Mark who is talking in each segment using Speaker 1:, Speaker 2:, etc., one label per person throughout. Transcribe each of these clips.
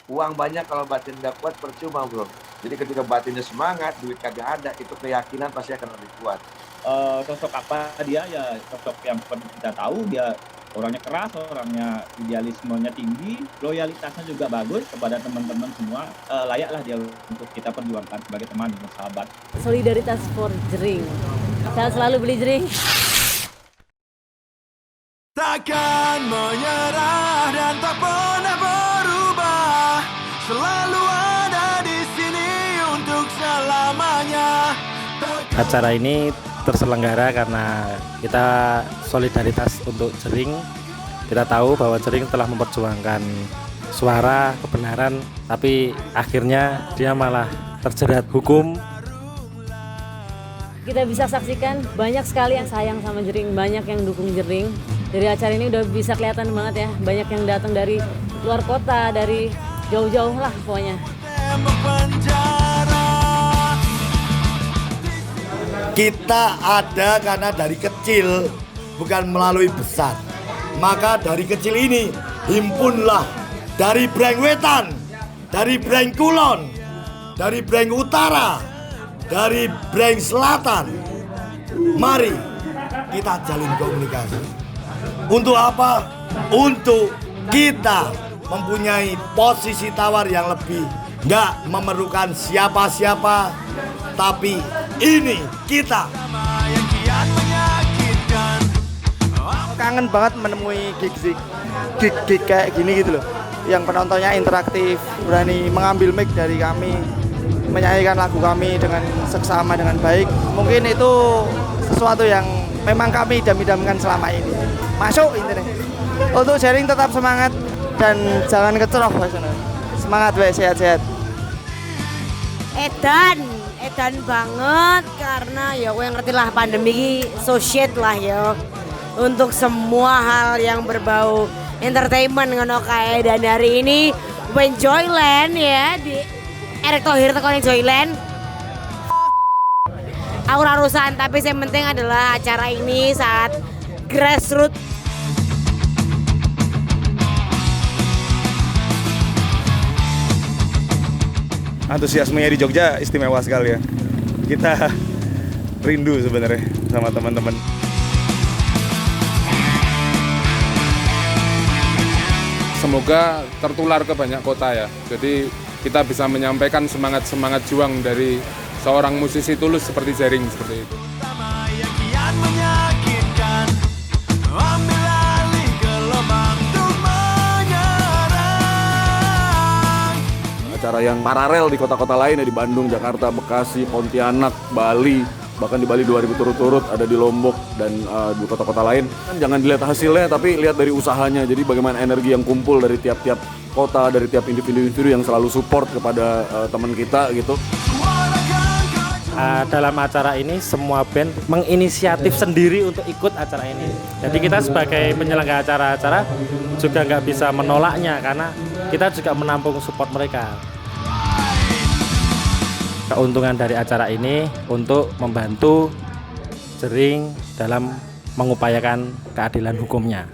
Speaker 1: Uang banyak kalau batin nggak kuat percuma, Bro. Jadi ketika batinnya semangat, duit kagak ada, itu keyakinan pasti akan lebih kuat.
Speaker 2: Sosok apa dia ya, sosok yang seperti kita tahu dia orangnya keras, orangnya idealismenya tinggi, loyalitasnya juga bagus kepada teman-teman semua. Layaklah dia untuk kita perjuangkan sebagai teman dan sahabat.
Speaker 3: Solidaritas for Jering. Saya selalu beli Jering.
Speaker 4: Takkan menyerah dan tak pernah berubah, selalu ada di sini untuk selamanya.
Speaker 5: Acara ini terselenggara karena kita solidaritas untuk Jering. Kita tahu bahwa Jering telah memperjuangkan suara kebenaran, tapi akhirnya dia malah terjerat hukum.
Speaker 3: Kita bisa saksikan banyak sekali yang sayang sama Jering, banyak yang dukung Jering. Dari acara ini udah bisa kelihatan banget ya, banyak yang datang dari luar kota, dari jauh-jauh lah pokoknya.
Speaker 6: Kita ada karena dari kecil, bukan melalui besar. Maka dari kecil ini himpunlah dari Breng Wetan, dari Breng Kulon, dari Breng Utara, dari Breng Selatan. Mari kita jalin komunikasi. Untuk apa? Untuk kita mempunyai posisi tawar yang lebih, nggak memerlukan siapa-siapa, tapi ini kita.
Speaker 7: Kangen banget menemui gig kayak gini gitu loh, yang penontonnya interaktif, berani mengambil mic dari kami, menyanyikan lagu kami dengan seksama, dengan baik. Mungkin itu sesuatu yang memang kami idam-idamkan selama ini. Masuk intinya. Untuk Jering tetap semangat dan jangan kecerok. Semangat we, sehat-sehat.
Speaker 8: Edan banget karena ya gue ngerti lah pandemi so shit lah ya. Untuk semua hal yang berbau entertainment ngono kae, dan hari ini when Joyland ya di Erick Thohir tekan Joyland. Aku urusan, tapi yang penting adalah acara ini saat grassroots.
Speaker 9: Antusiasmenya di Jogja istimewa sekali ya. Kita rindu sebenarnya sama teman-teman.
Speaker 10: Semoga tertular ke banyak kota ya. Jadi kita bisa menyampaikan semangat-semangat juang dari seorang musisi tulus seperti Jering seperti itu.
Speaker 11: Acara yang paralel di kota-kota lain ya, di Bandung, Jakarta, Bekasi, Pontianak, Bali, bahkan di Bali 2000 turut-turut, ada di Lombok dan di kota-kota lain. Kan jangan dilihat hasilnya, tapi lihat dari usahanya. Jadi bagaimana energi yang kumpul dari tiap-tiap kota, dari tiap individu-individu yang selalu support kepada teman kita gitu.
Speaker 5: Dalam acara ini semua band menginisiatif sendiri untuk ikut acara ini. Jadi kita sebagai penyelenggara acara-acara juga nggak bisa menolaknya karena kita juga menampung support mereka. Keuntungan dari acara ini untuk membantu Jering dalam mengupayakan keadilan hukumnya.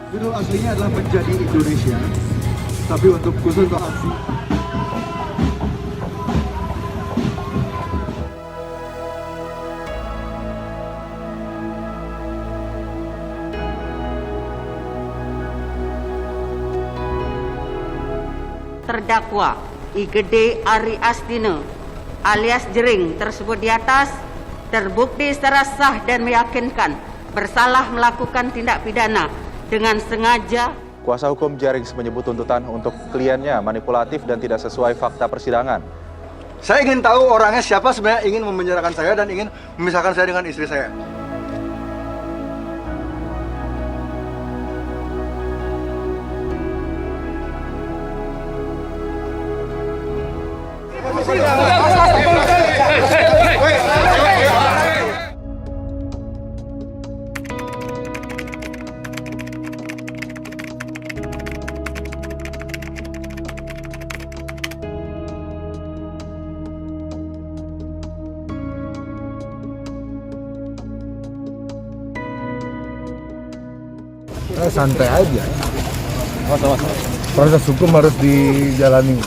Speaker 12: Judul aslinya adalah Menjadi Indonesia, tapi untuk khusus untuk aksi.
Speaker 13: Terdakwa IGD Ari Astina alias Jering tersebut di atas terbukti secara sah dan meyakinkan bersalah melakukan tindak pidana dengan sengaja.
Speaker 14: Kuasa hukum Jering menyebut tuntutan untuk kliennya manipulatif dan tidak sesuai fakta persidangan.
Speaker 12: Saya ingin tahu orangnya siapa sebenarnya ingin memenjarakan saya dan ingin memisahkan saya dengan istri saya.
Speaker 15: Santai aja. Proses hukum harus dijalani.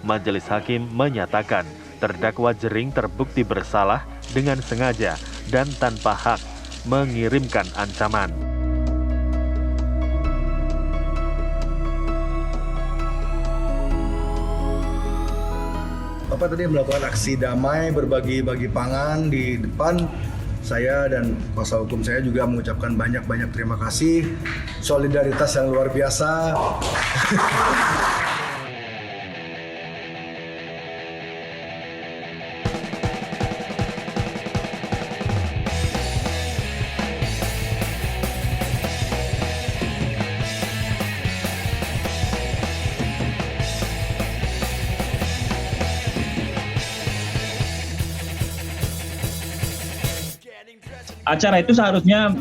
Speaker 16: Majelis Hakim menyatakan terdakwa Jering terbukti bersalah dengan sengaja dan tanpa hak mengirimkan ancaman.
Speaker 12: Bapak tadi melakukan aksi damai berbagi-bagi pangan di depan. Saya dan kuasa hukum saya juga mengucapkan banyak-banyak terima kasih, solidaritas yang luar biasa.
Speaker 2: Acara itu seharusnya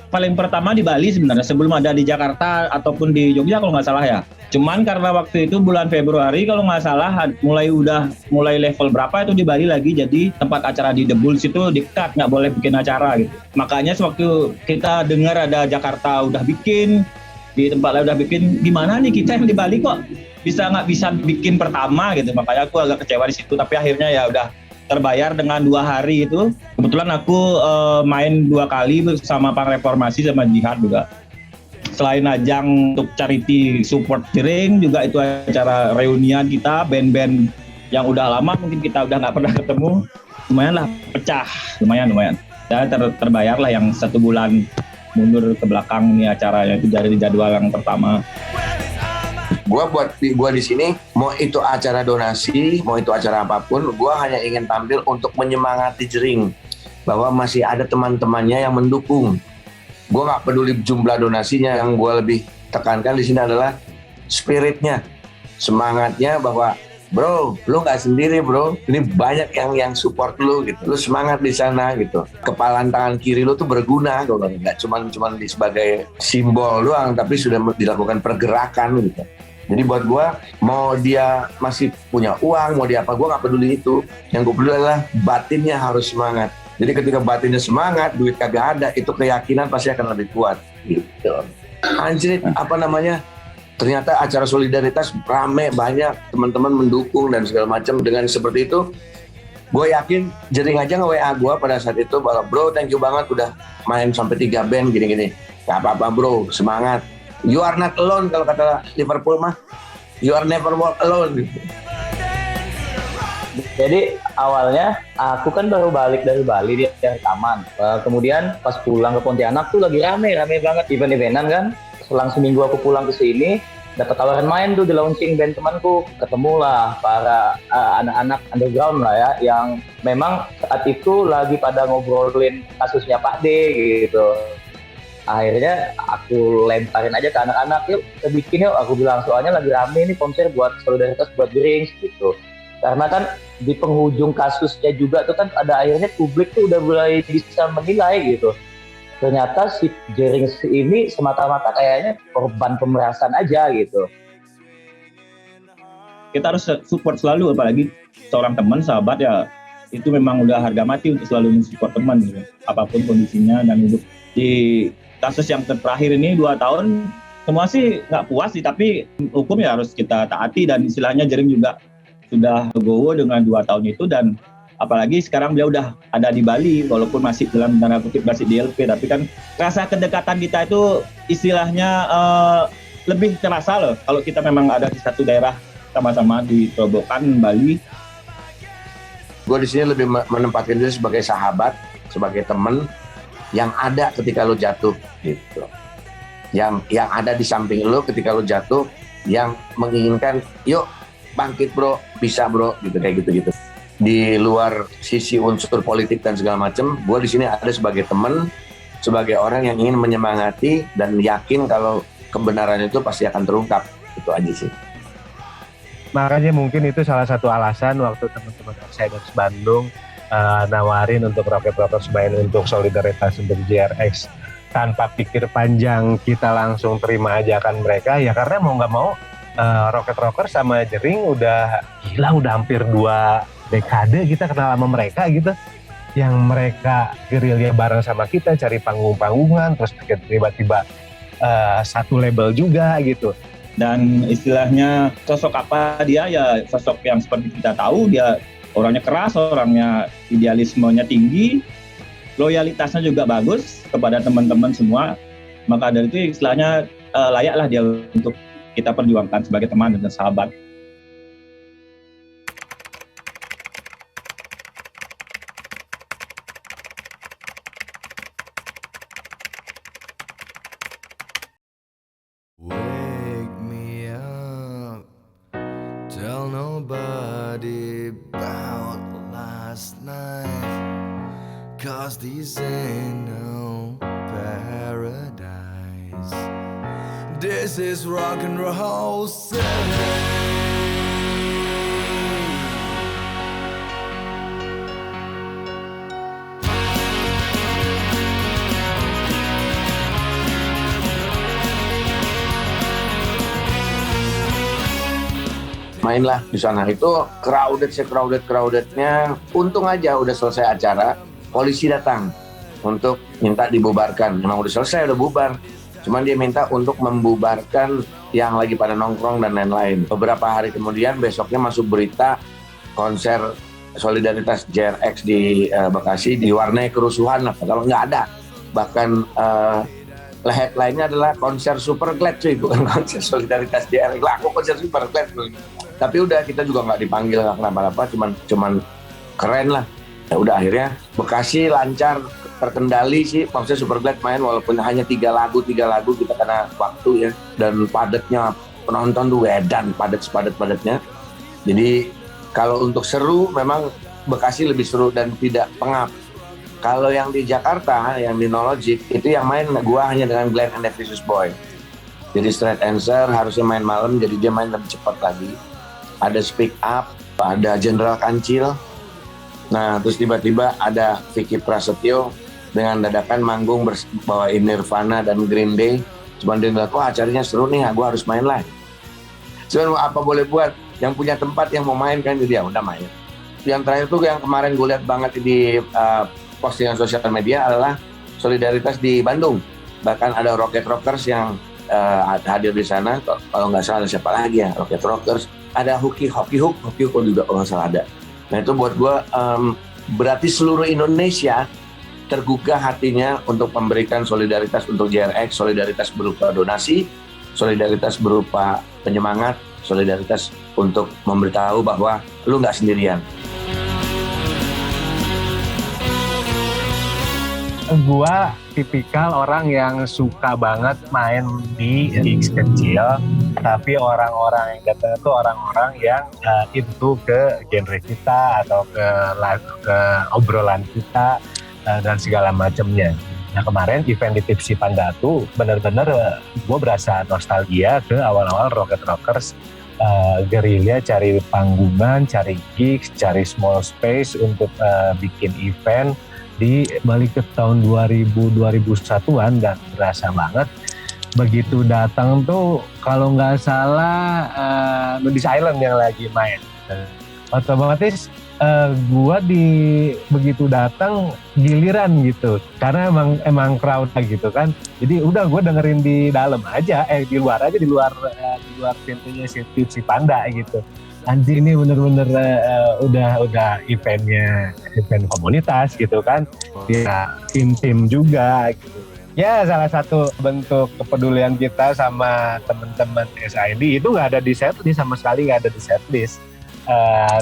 Speaker 2: paling pertama di Bali sebenarnya, sebelum ada di Jakarta ataupun di Jogja kalau nggak salah ya. Cuman karena waktu itu bulan Februari kalau nggak salah mulai level berapa itu di Bali lagi, jadi tempat acara di The Bulls itu di-cut, nggak boleh bikin acara gitu. Makanya sewaktu kita dengar ada Jakarta udah bikin, di tempat lain udah bikin, gimana nih kita yang di Bali kok nggak bisa bikin pertama gitu. Makanya aku agak kecewa di situ, tapi akhirnya ya udah terbayar dengan 2 hari itu. Kebetulan aku main 2 kali bersama Pak Reformasi sama Jihad juga. Selain ajang untuk charity support Jering, juga itu acara reunian kita, band-band yang udah lama mungkin kita udah nggak pernah ketemu. Lumayan lah, pecah, lumayan. Dan terbayar lah yang 1 bulan mundur ke belakang nih acaranya itu dari jadwal yang pertama.
Speaker 1: Gua di sini mau itu acara donasi, mau itu acara apapun, gua hanya ingin tampil untuk menyemangati Jering bahwa masih ada teman-temannya yang mendukung. Gua nggak peduli jumlah donasinya, yang gua lebih tekankan di sini adalah spiritnya, semangatnya bahwa bro, lu nggak sendiri bro, ini banyak yang support lu gitu, lu semangat di sana gitu. Kepalan tangan kiri lu tuh berguna, nggak cuma sebagai simbol doang, tapi sudah dilakukan pergerakan gitu. Jadi buat gue, mau dia masih punya uang, mau dia apa, gue gak peduli itu. Yang gue peduli adalah batinnya harus semangat. Jadi ketika batinnya semangat, duit kagak ada, itu keyakinan pasti akan lebih kuat. Gitu. Anjir, ternyata acara solidaritas rame, banyak, teman-teman mendukung dan segala macam. Dengan seperti itu, gue yakin Jering aja nge-WA gue pada saat itu, bahwa bro thank you banget udah main sampai 3 band gini-gini. Gak apa-apa bro, semangat. You are not alone kalau kata Liverpool mah. You are never walk alone.
Speaker 17: Jadi awalnya aku kan baru balik dari Bali di taman. Kemudian pas pulang ke Pontianak tuh lagi rame banget event-eventan kan. Selang seminggu aku pulang ke sini, dapat tawaran main tuh di launching band temanku. Ketemulah para anak-anak underground lah ya, yang memang saat itu lagi pada ngobrolin kasusnya Pak D gitu. Akhirnya aku lemparin aja ke anak-anak, yuk kita bikin yuk, aku bilang, soalnya lagi rame nih konser buat solidaritas buat Jering gitu. Karena kan di penghujung kasusnya juga tuh kan pada akhirnya publik tuh udah mulai bisa menilai gitu. Ternyata si Jering ini semata-mata kayaknya korban pemerasan aja gitu.
Speaker 2: Kita harus support selalu, apalagi seorang teman, sahabat ya, itu memang udah harga mati untuk selalu support teman gitu. Apapun kondisinya dan hidup. Di kasus yang terakhir ini 2 tahun, semua sih nggak puas sih, tapi hukum ya harus kita taati, dan istilahnya Jering juga sudah legowo dengan 2 tahun itu, dan apalagi sekarang dia udah ada di Bali, walaupun masih dalam tanda kutip masih di LP, tapi kan rasa kedekatan kita itu istilahnya lebih terasa loh, kalau kita memang ada di satu daerah sama-sama di Grobogan, Bali.
Speaker 1: Gue di sini lebih menempatkan diri sebagai sahabat, sebagai teman, yang ada ketika lo jatuh gitu, yang ada di samping lo ketika lo jatuh, yang menginginkan yuk bangkit bro, bisa bro gitu, kayak gitu. Di luar sisi unsur politik dan segala macam, gue di sini ada sebagai teman, sebagai orang yang ingin menyemangati dan yakin kalau kebenaran itu pasti akan terungkap. Itu aja sih.
Speaker 15: Makanya mungkin itu salah satu alasan waktu teman-teman Outsiders Bandung nawarin untuk Rocket Rockers main untuk solidaritas untuk JRX. Tanpa pikir panjang kita langsung terima ajakan mereka ya, karena mau nggak mau Rocket Rockers sama Jering udah hampir 2 dekade kita kenal sama mereka gitu. Yang mereka gerilya bareng sama kita, cari panggung-panggungan, terus tiba-tiba satu label juga gitu.
Speaker 2: Dan istilahnya sosok apa dia, ya sosok yang seperti kita tahu, dia orangnya keras, orangnya idealismenya tinggi, loyalitasnya juga bagus kepada teman-teman semua. Maka dari itu istilahnya layaklah dia untuk kita perjuangkan sebagai teman dan sahabat.
Speaker 4: Wake me up, tell nobody about last night, 'cause this ain't no paradise. This is rock and roll city.
Speaker 1: Mainlah di sana, itu crowdednya. Untung aja udah selesai acara, polisi datang untuk minta dibubarkan. Memang udah selesai, udah bubar, cuman dia minta untuk membubarkan yang lagi pada nongkrong dan lain-lain. Beberapa hari kemudian besoknya masuk berita konser solidaritas JRX di Bekasi diwarnai kerusuhan lah, kalau nggak ada. Bahkan headline-nya adalah konser Super Glad, cuy, bukan konser solidaritas JRX. Lah, kok konser Super Glad? Tapi udah, kita juga nggak dipanggil, nggak kenapa-napa, cuman keren lah. Ya udah, akhirnya Bekasi lancar, terkendali sih. Maksudnya Super Glad main walaupun hanya 3 lagu kita karena waktu ya, dan padatnya penonton tuh wedan, padatnya. Jadi kalau untuk seru memang Bekasi lebih seru dan tidak pengap. Kalau yang di Jakarta, yang di No Logic, itu yang main gua hanya dengan Glenn and the Vicious Boy. Jadi Straight Answer harusnya main malam, jadi dia main lebih cepat lagi. Ada Speak Up, ada General Kancil. Nah, terus tiba-tiba ada Vicky Prasetyo dengan dadakan manggung bawain Nirvana dan Green Day. Cuman dia bilang, acaranya seru nih, gua harus main lah. Cuman apa boleh buat, yang punya tempat yang mau main kan, jadi ya udah main. Yang terakhir tuh yang kemarin gue lihat banget di postingan sosial media adalah solidaritas di Bandung. Bahkan ada Rocket Rockers yang hadir di sana. Kalau nggak salah siapa lagi ya, Rocket Rockers. Ada Hoki Hook juga kalau nggak salah ada. Nah itu buat gue berarti seluruh Indonesia tergugah hatinya untuk memberikan solidaritas untuk JRX, solidaritas berupa donasi, solidaritas berupa penyemangat, solidaritas untuk memberitahu bahwa lu nggak sendirian.
Speaker 15: Gua tipikal orang yang suka banget main di gigs kecil, tapi orang-orang yang datang itu orang-orang yang into ke genre kita atau ke obrolan kita dan segala macamnya. Nah kemarin event di Tipsy Panda tuh benar-benar gue berasa nostalgia ke awal-awal Rocket Rockers gerilya, cari panggungan, cari gigs, cari small space untuk bikin event di balik ke tahun 2000-2001an, dan berasa banget begitu datang tuh kalau nggak salah Nudis Island yang lagi main. Otomatis gua begitu datang giliran gitu, karena emang crowd gitu kan. Jadi udah gue dengerin di dalam aja, di luar pintunya si Panda gitu. Anjir, ini bener-bener udah event komunitas gitu kan, ya tim juga gitu. Ya salah satu bentuk kepedulian kita sama teman-teman SID itu nggak ada di setlist, sama sekali nggak ada di setlist.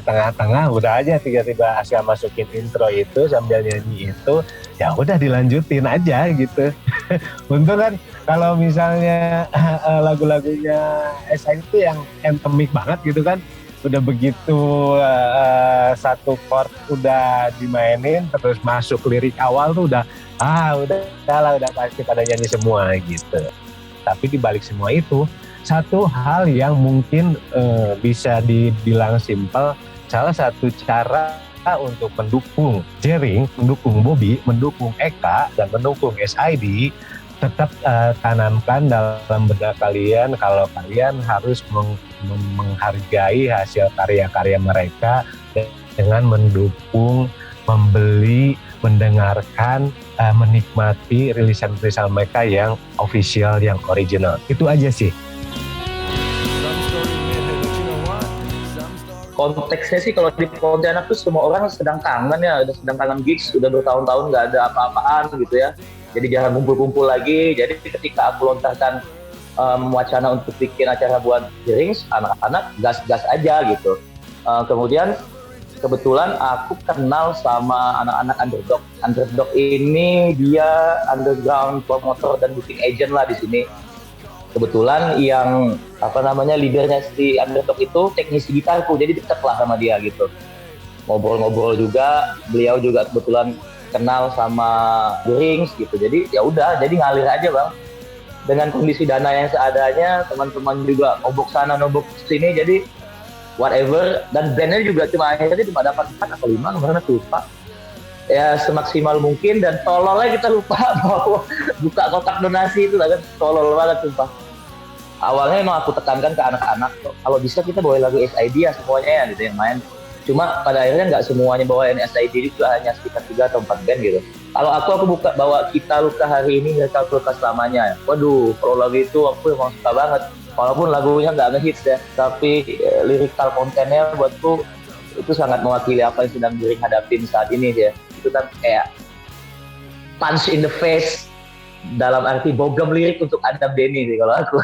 Speaker 15: Tengah-tengah udah aja tiba-tiba Asia masukin intro itu sambil nyanyi itu, ya udah dilanjutin aja gitu. Untung kan kalau misalnya lagu-lagunya SID itu yang anthemic banget gitu kan, udah begitu satu chord udah dimainin terus masuk lirik awal tuh udah pasti pada nyanyi semua gitu. Tapi dibalik semua itu satu hal yang mungkin bisa dibilang simpel, salah satu cara untuk mendukung Jering, mendukung Bobby, mendukung Eka, dan mendukung SID, tetap tanamkan dalam benak kalian kalau kalian harus menghargai hasil karya-karya mereka dengan mendukung, membeli, mendengarkan, menikmati rilisan-rilisan mereka yang official, yang original. Itu aja sih.
Speaker 17: Konteksnya sih kalau di Pontianak tuh semua orang sedang kangen ya, sedang kangen gigs, udah bertahun-tahun nggak ada apa-apaan gitu ya. Jadi jarang kumpul-kumpul lagi. Jadi ketika aku lontarkan wacana untuk bikin acara buat Jering, anak-anak gas-gas aja gitu. Kemudian kebetulan aku kenal sama anak-anak Underdog. Underdog ini dia underground promotor dan booking agent lah di sini. Kebetulan yang leadernya si Underdog itu teknisi gitarku, jadi deket lah sama dia gitu. Ngobrol-ngobrol juga, beliau juga kebetulan kenal sama Jering gitu. Jadi ya udah, jadi ngalir aja bang. Dengan kondisi dana yang seadanya, teman-teman juga nobok sana nobok sini, jadi whatever. Dan bandnya juga akhirnya cuma dapat 4 atau 5 kemarin aku lupa. Ya semaksimal mungkin, dan tololnya kita lupa mau buka kotak donasi itu kan tolol banget sumpah. Awalnya emang aku tekankan ke anak-anak, kalau bisa kita bawa lagu SID ya semuanya ya gitu yang main. Cuma pada akhirnya nggak semuanya bawain SID, juga hanya sekitar 3 atau 4 band gitu. Kalau aku bawa Kita Luka Hari Ini, Mereka Luka Selamanya. Waduh, kalau lagu itu aku emang suka banget. Walaupun lagunya nggak ngehits ya, tapi lirikal kontennya buatku itu sangat mewakili apa yang sedang Jering hadapin saat ini ya. Itu kan kayak punch in the face dalam arti bogem lirik untuk Adam Denny sih kalau aku.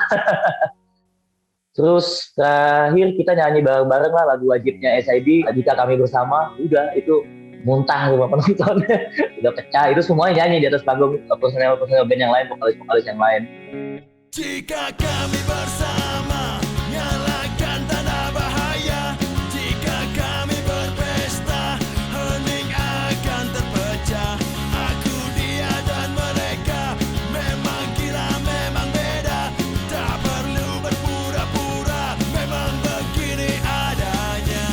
Speaker 17: Terus terakhir kita nyanyi bareng-bareng lah lagu wajibnya SID, Jika Kami Bersama. Udah itu muntah semua penonton. Udah pecah, itu semuanya nyanyi di atas panggung, personel band yang lain, vokalis yang lain.
Speaker 4: Jika kami bersama, nyalakan tanda bahaya. Jika kami berpesta, hening akan terpecah. Aku, dia, dan mereka memang gila, memang beda. Tak perlu berpura-pura, memang begini adanya.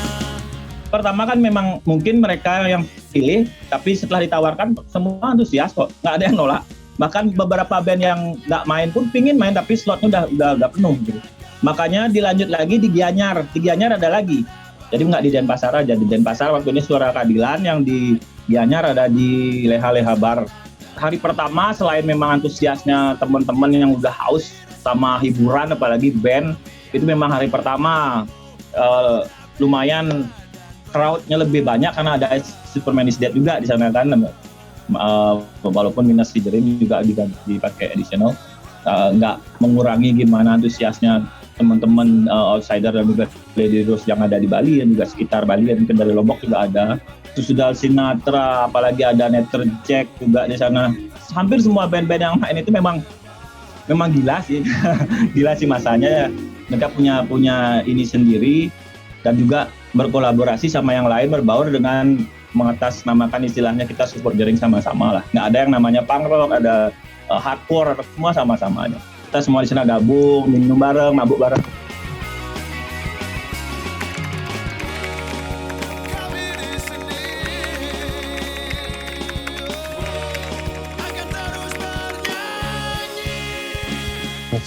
Speaker 2: Pertama kan memang mungkin mereka yang pilih, tapi setelah ditawarkan semua antusias kok, nggak ada yang nolak. Bahkan beberapa band yang nggak main pun pingin main, tapi slotnya udah penuh gitu. Makanya dilanjut lagi di Gianyar. Di Gianyar ada lagi. Jadi nggak di Denpasar aja. Di Denpasar waktu ini Suara Keadilan, yang di Gianyar ada di Leha-Leha Bar. Hari pertama selain memang antusiasnya teman-teman yang udah haus sama hiburan, apalagi band, itu memang hari pertama lumayan crowd-nya lebih banyak karena ada Superman is Dead juga di sana kan. Walaupun minus di Jering juga dipakai additional, nggak mengurangi gimana antusiasnya teman-teman outsider dan juga Ladies yang ada di Bali dan juga sekitar Bali, dan mungkin dari Lombok juga ada. Terus sudah Sinatra, apalagi ada Netterjack juga di sana. Hampir semua band-band yang main itu memang gila sih, gila sih masanya ya. Mereka punya ini sendiri dan juga berkolaborasi sama yang lain, berbaur dengan mengatasnamakan istilahnya kita support Jering sama-sama lah. Nggak ada yang namanya punk rock, ada hardcore, semua sama-sama aja. Kita semua di sana gabung, minum bareng, mabuk bareng.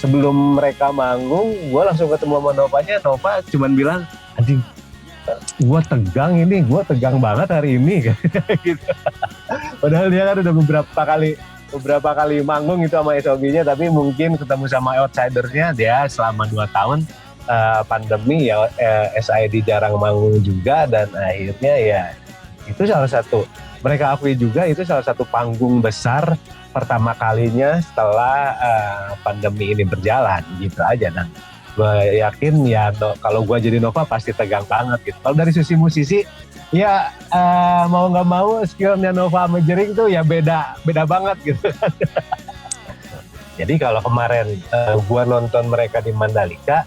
Speaker 15: Sebelum mereka manggung, gue langsung ketemu sama Novanya. Nova cuman bilang, anjing, gue tegang banget hari ini gitu. Padahal dia kan udah beberapa kali manggung itu sama SOG-nya, tapi mungkin ketemu sama outsidernya dia selama 2 tahun pandemi ya, SID jarang manggung juga, dan akhirnya ya itu salah satu, mereka akui juga itu salah satu panggung besar pertama kalinya setelah pandemi ini berjalan gitu aja. Dan gue yakin ya kalau gue jadi Nova pasti tegang banget gitu. Kalau dari sisi musisi ya mau nggak mau skillnya Nova sama Jering tuh ya beda banget gitu. Jadi kalau kemarin gue nonton mereka di Mandalika,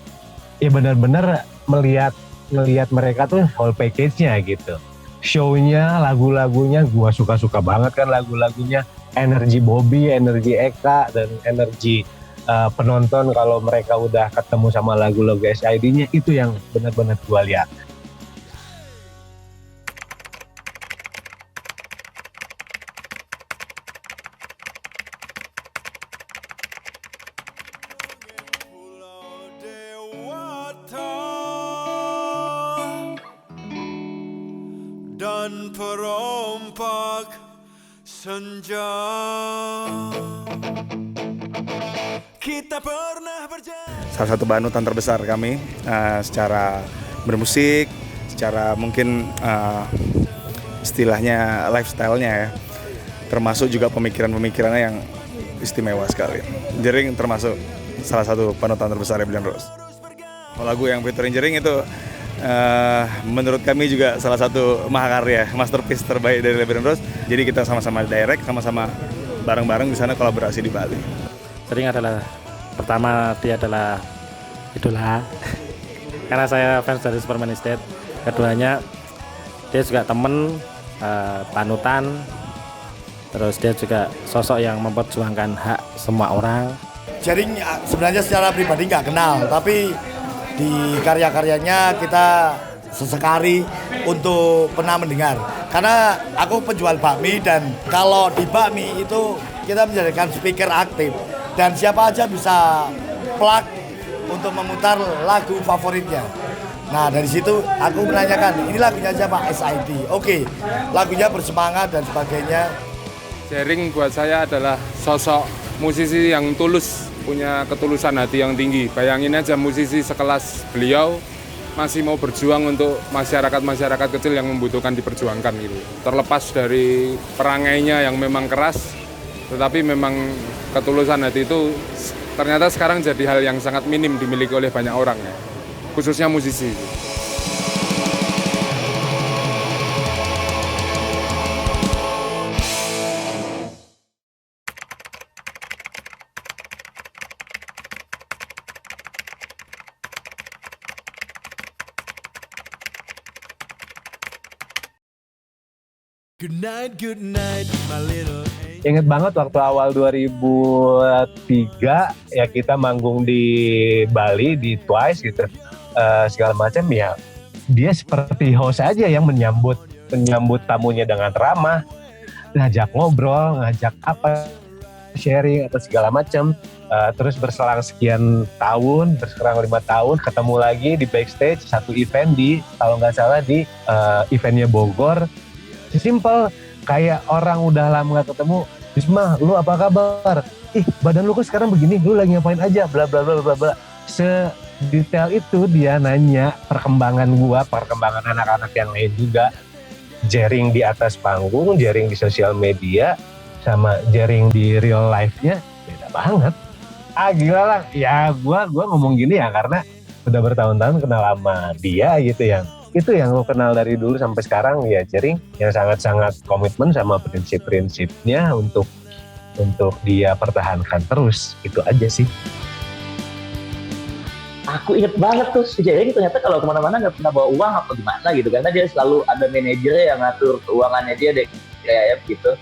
Speaker 15: ya benar-benar ngelihat mereka tuh whole package-nya gitu. Show-nya, lagu-lagunya gue suka-suka banget kan lagu-lagunya. Energi Bobby, energi Eka, dan energi penonton kalau mereka udah ketemu sama lagu-lagu SID-nya, itu yang benar-benar gue lihat.
Speaker 4: Dan perompak senja, kita pernah berjalan.
Speaker 9: Salah satu panutan terbesar kami secara bermusik, secara mungkin istilahnya lifestyle-nya ya, termasuk juga pemikiran-pemikirannya yang istimewa sekali. Jering termasuk salah satu panutan terbesar Ebyan Rose. Lagu yang featuring Jering itu menurut kami juga salah satu mahakarya, masterpiece terbaik dari Ebyan Rose. Jadi kita sama-sama direct, sama-sama bareng-bareng di sana kolaborasi di Bali.
Speaker 5: Jering adalah pertama, dia adalah idola karena saya fans dari Superman is Dead. Keduanya dia juga temen, panutan, terus dia juga sosok yang memperjuangkan hak semua orang.
Speaker 6: Jering sebenarnya secara pribadi nggak kenal, tapi di karya-karyanya kita sesekali untuk pernah mendengar. Karena aku penjual bakmi, dan kalau di bakmi itu kita menjadikan speaker aktif, dan siapa aja bisa plug untuk memutar lagu favoritnya. Nah dari situ aku menanyakan, ini lagunya siapa? SID. Oke, lagunya bersemangat dan sebagainya.
Speaker 10: Jering buat saya adalah sosok musisi yang tulus, punya ketulusan hati yang tinggi. Bayangin aja musisi sekelas beliau masih mau berjuang untuk masyarakat kecil yang membutuhkan diperjuangkan gitu. Terlepas dari perangainya yang memang keras, tetapi memang ketulusan hati itu ternyata sekarang jadi hal yang sangat minim dimiliki oleh banyak orang ya, khususnya musisi.
Speaker 4: Good night, my little.
Speaker 15: Ingat banget waktu awal 2003 ya, kita manggung di Bali di Twice gitu, segala macam ya. Dia seperti host aja yang menyambut tamunya dengan ramah, ngajak ngobrol, ngajak apa, sharing atau segala macam. Terus berselang sekian tahun, berselang 5 tahun, ketemu lagi di backstage satu event di, kalau nggak salah di eventnya Bogor. Simple, kayak orang udah lama gak ketemu. Bisma, lu apa kabar? Ih, badan lu kok sekarang begini, lu lagi ngapain aja, bla bla bla bla bla. Sedetail itu dia nanya perkembangan gua, perkembangan anak-anak yang lain juga. Jering di atas panggung, jering di sosial media, sama jering di real life-nya beda banget. Gila lah. Ya gua ngomong gini ya karena udah bertahun-tahun kenal sama dia gitu, itu yang lo kenal dari dulu sampai sekarang ya. Jering yang sangat-sangat komitmen sama prinsip-prinsipnya untuk dia pertahankan terus. Itu aja sih.
Speaker 17: Aku inget banget tuh si Jering ternyata kalau kemana-mana nggak pernah bawa uang apa gimana gitu, karena dia selalu ada manajernya yang ngatur keuangannya dia deh kayak gitu.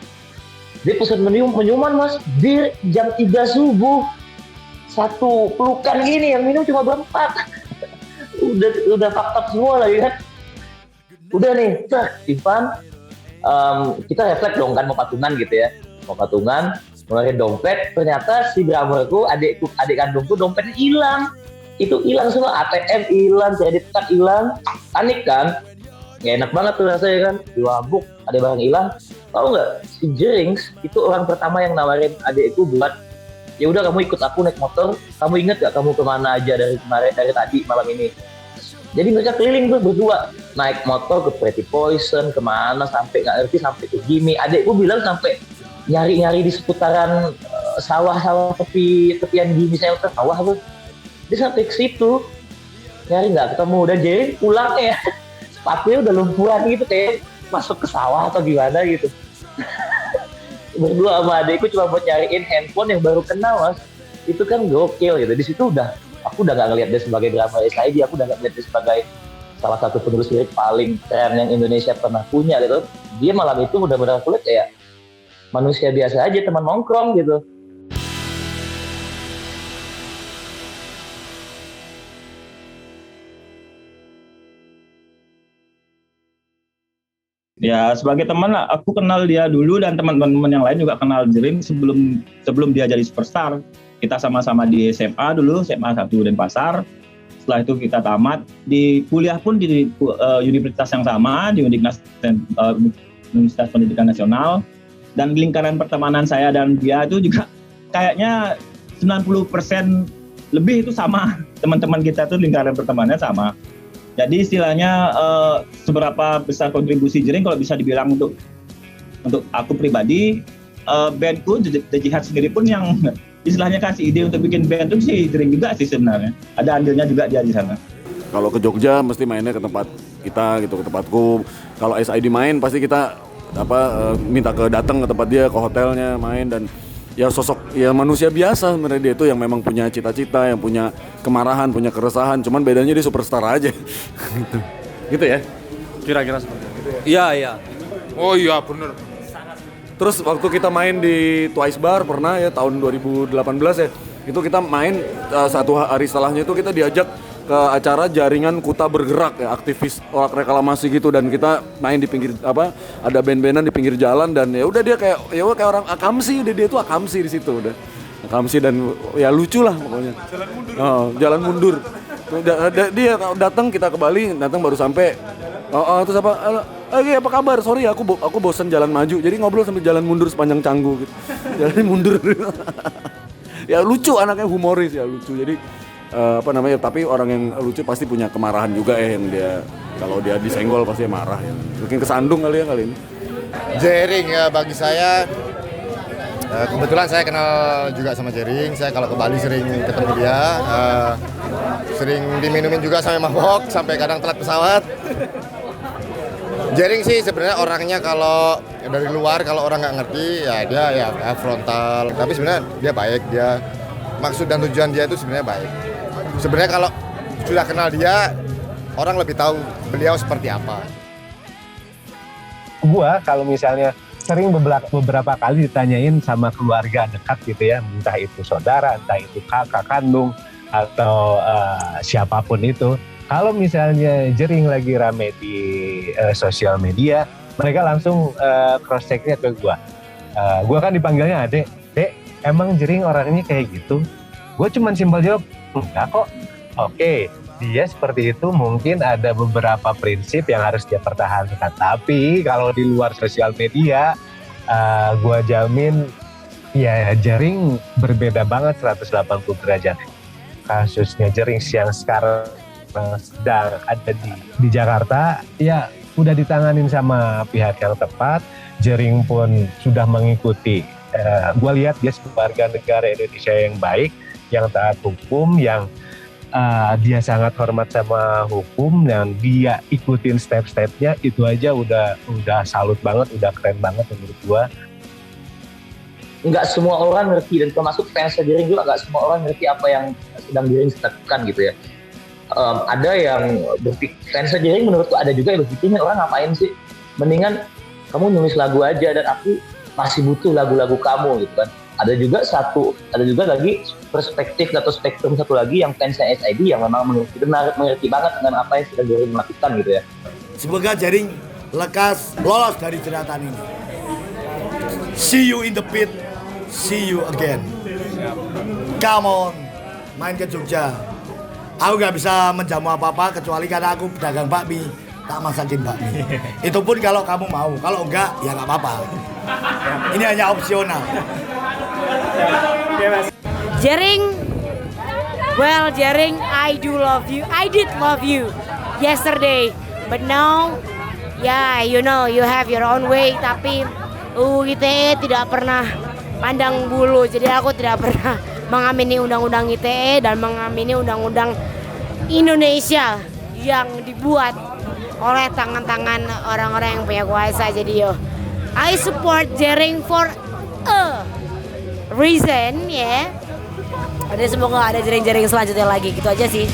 Speaker 17: Dia pesan minuman mas di jam 3 subuh, satu pelukan gini yang minum cuma berempat. udah fakta semua lagi kan. Udah nih, Ivan, kita refleks dong kan, mau patungan gitu ya, ngeluarin dompet. Ternyata si drummerku, adik kandungku, dompetnya hilang. Itu hilang semua, ATM hilang, kredit card hilang. Panik kan, nggak enak banget tuh rasanya kan, diwabuk, ada barang hilang. Tahu nggak, si Jering itu orang pertama yang nawarin adikku buat, ya udah kamu ikut aku naik motor, kamu inget gak kamu kemana aja dari tadi malam ini. Jadi mereka keliling tuh berdua, naik motor ke Pretty Poison, kemana sampai nggak ngerti, sampai ke Gimme. Adekku bilang sampai nyari-nyari di seputaran sawah-sawah tepian Gimme Shelter, sawah tuh. Dia sampai ke situ, nyari nggak ketemu. Dan jadi pulang ya, sepatunya udah lumpuhan gitu, kayak masuk ke sawah atau gimana gitu. Berdua sama adekku cuma buat nyariin handphone yang baru kenal mas. Itu kan gokil gitu. Di situ aku udah gak ngeliat dia sebagai drummer SID, aku udah gak ngeliat dia sebagai salah satu penulis lirik paling keren yang Indonesia pernah punya gitu. Dia malam itu benar-benar kulit kayak manusia biasa aja, teman nongkrong gitu.
Speaker 2: Ya sebagai teman aku kenal dia dulu dan teman-teman yang lain juga kenal Jering sebelum dia jadi superstar. Kita sama-sama di SMA dulu, SMA 1 Denpasar. Setelah itu kita tamat, di kuliah pun di universitas yang sama, di Universitas Pendidikan Nasional. Dan lingkaran pertemanan saya dan dia itu juga kayaknya 90% lebih itu sama. Teman-teman kita tuh lingkaran pertemanannya sama. Jadi istilahnya seberapa besar kontribusi Jering kalau bisa dibilang untuk aku pribadi, bandku The Jihad sendiri pun yang istilahnya kasih ide untuk bikin band itu sih Jering juga sih sebenarnya. Ada andilnya juga dia di sana.
Speaker 11: Kalau ke Jogja mesti mainnya ke tempat kita gitu, ke tempatku. Kalau SID main pasti kita minta datang ke tempat dia, ke hotelnya main, dan ya sosok ya manusia biasa sebenarnya dia itu yang memang punya cita-cita, yang punya kemarahan, punya keresahan, cuman bedanya dia superstar aja. gitu ya. Kira-kira seperti itu.
Speaker 18: Iya.
Speaker 10: Oh iya bener.
Speaker 11: Terus waktu kita main di Twice Bar pernah ya tahun 2018 ya. Itu kita main satu hari setelahnya itu kita diajak ke acara jaringan Kuta Bergerak ya, aktivis tolak reklamasi gitu, dan kita main di pinggir ada band-bandan di pinggir jalan, dan ya udah dia kayak orang akamsi, dia tuh akamsi di situ udah. Akamsi dan ya lucu lah pokoknya. Jalan mundur. Dia datang, kita ke Bali, datang baru sampai. Terus apa kabar? Sorry aku bosan jalan maju. Jadi ngobrol sambil jalan mundur sepanjang Canggu gitu. Jalan mundur. Ya lucu, anaknya humoris ya, lucu. Jadi tapi orang yang lucu pasti punya kemarahan juga yang dia kalau dia disenggol pasti marah ya. Mungkin kesandung kali ini.
Speaker 6: Jering ya bagi saya, kebetulan saya kenal juga sama Jering. Saya kalau ke Bali sering ketemu dia, sering diminumin juga sampai mabok, sampai kadang telat pesawat. Jering sih sebenarnya orangnya kalau dari luar, kalau orang nggak ngerti ya dia ya frontal. Tapi sebenarnya dia baik, dia maksud dan tujuan dia itu sebenarnya baik. Sebenarnya kalau sudah kenal dia, orang lebih tahu beliau seperti apa.
Speaker 15: Gua kalau misalnya sering beberapa kali ditanyain sama keluarga dekat gitu ya, entah itu saudara, entah itu kakak kandung, atau siapapun itu. Kalau misalnya Jering lagi rame di sosial media, mereka langsung cross checknya ke gua. Gua kan dipanggilnya Dek, emang Jering orangnya kayak gitu? Gue cuman simpel jawab, enggak kok. Oke, dia seperti itu, mungkin ada beberapa prinsip yang harus dia pertahankan. Tapi kalau di luar sosial media, gue jamin ya Jering berbeda banget 180 derajat. Kasusnya Jering yang sekarang sedang ada di Jakarta, ya udah ditanganin sama pihak yang tepat. Jering pun sudah mengikuti. Gue lihat dia sebagai warga negara Indonesia yang baik, yang taat hukum, yang dia sangat hormat sama hukum, dan dia ikutin step-stepnya, itu aja udah salut banget, udah keren banget menurut gua.
Speaker 17: Nggak semua orang ngerti, dan termasuk fans Jering juga nggak semua orang ngerti apa yang sedang Jering lakukan gitu ya. Ada yang berpikir, fans Jering menurutku ada juga yang berpikirnya orang ngapain sih, mendingan kamu nulis lagu aja dan aku masih butuh lagu-lagu kamu gitu kan. Ada juga lagi perspektif atau spektrum satu lagi yang fansnya SID yang memang mengerti banget dengan apa yang sedang Jering melakukan gitu ya.
Speaker 6: Semoga Jering lolos dari jeratan ini. See you in the pit, see you again. Come on, main ke Jogja. Aku gak bisa menjamu apa-apa kecuali karena aku pedagang bakmi, tak masakin bakmi. Itu pun kalau kamu mau, kalau enggak ya gak apa-apa. Ini hanya opsional.
Speaker 8: Jering, well Jering, I do love you. I did love you yesterday, but now, yeah, you know, you have your own way. Tapi ITE tidak pernah pandang bulu, jadi aku tidak pernah mengamini undang-undang ITE dan mengamini undang-undang Indonesia yang dibuat oleh tangan-tangan orang-orang yang punya kuasa. Jadi I support Jering for a reason ya. Ada semoga ada Jering-Jering selanjutnya lagi, gitu aja sih.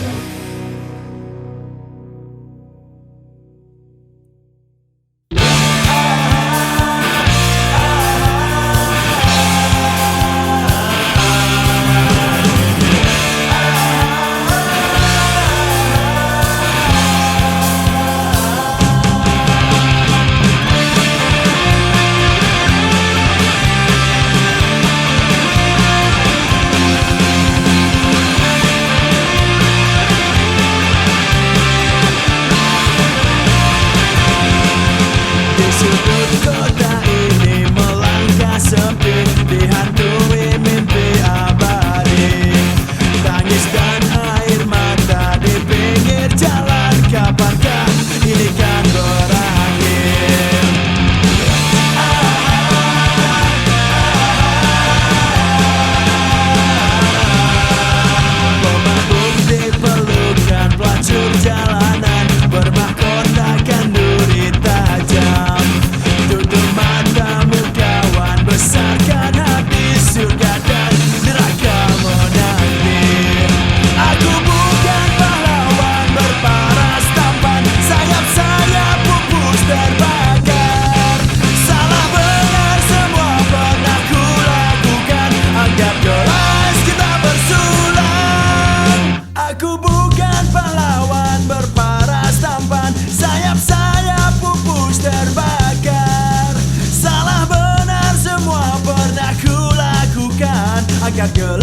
Speaker 4: tingkat gelap.